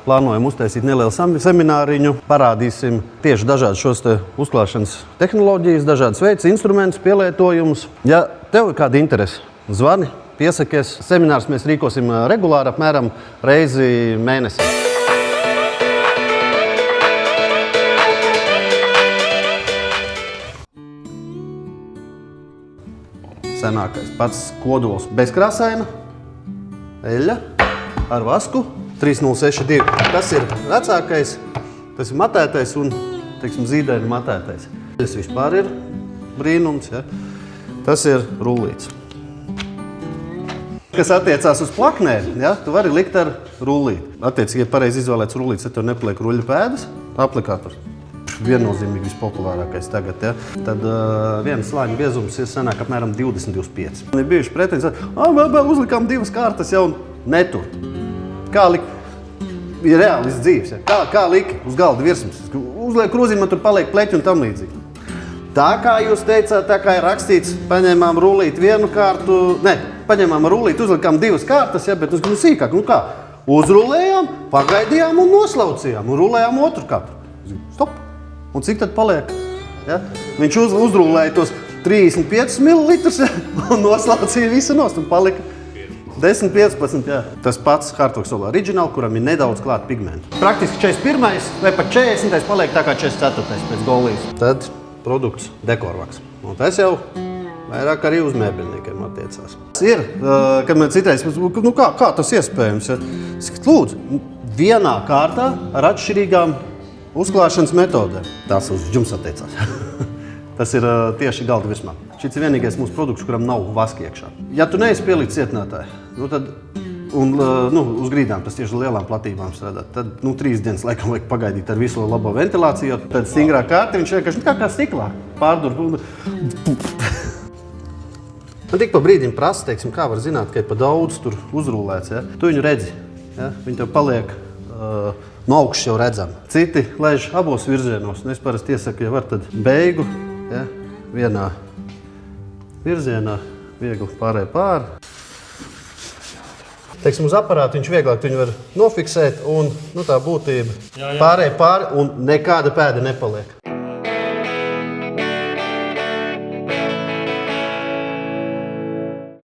plānojam uztaisīt nelielu semināriņu. Parādīsim tieši dažādas šos uzklāšanas tehnoloģijas, dažādas veids, instrumentus, pielietojumus. Ja tev ir kāda interese, zvani, piesakies. Seminārs mēs rīkosim regulāri, apmēram reizi mēnesī. Senākais pats kodols bezkrāsaina, eļļa ar vasku, 3062. Tas ir vecākais, tas ir matētais un, teiksim, zīdaini matētais. Tas vispār ir brīnums, ja? Tas ir rullīts. Kas attiecās uz plaknēm, ja? Tu vari likt ar rullīti. Attiecīgi, ja pareizi izvēlēts rullīts, tad tev nepaliek ruļļu pēdas, aplikātors. Viennozīmīgi vispopulārākais tagad, ja? Tad viena slāņa biezums ir sanāk apmēram 20-25. Ir bijuši pretenzijas, uzlikām 2 kārtas jau netur. Kā likt? Ir reālis dzīves, ja? Kā liki uz galda virsmas? Uzliek krūzīm, man tur paliek pleķi un tam līdzīgi. Tā kā jūs teicāt, tā kā ir rakstīts, paņēmām rullīti vienu kārtu, paņēmām rullīti, uzlikām 2 kārtas, ja? Bet sīkāk, kā? Uzrullējām, pagaidījām un noslaucījām un rullējām otru kārtu. Stop! Un cik tad paliek? Ja? Viņš uzrullēja tos 35 ml un noslaucīja visu nost un palika 10-15. Ja. Tas pats Hartog Solar Original, kuram ir nedaudz klāt pigmentu. Praktiski 41. vai pat 40. paliek tā kā 44. pēc Golijas. Tad produkts Dekorvaks. Un tas jau vairāk arī uz mēbeļniekiem attiecās. Ir, kad man citreiz, kā tas iespējams? Ja? Lūdzu, vienā kārtā ar atšķirīgām uzklāšanas metodēm. Tas uz jums attiecās. Tas ir tieši galda virsmā. Šis ir vienīgais mūsu produkts, kuram nav vaski iekšā. Ja tu neesi pielikt cietinātāju, tad uz grīdām tas tieši lielām platībām strādā, tad 3 dienas laikam vajag pagaidīt ar visu labo ventilāciju, jo tad stingrā kārta viņš vienkārši kā stiklā pārdur. Man tik pa brīdim prasa, teiksim, kā var zināt, ka ir pa daudz tur uzrullēts. Ja? Tu viņu redzi, ja? Viņi tev paliek no augšas jau redzami. Citi laiž abos virzienos. Es parasti iesaku, ja var tad beigu, ja, vienā virzienā, viegli pārēj pāri. Teiksim, uz aparātu viņš vieglāk viņu var nofiksēt un tā būtība pārēj pāri un nekāda pēda nepaliek.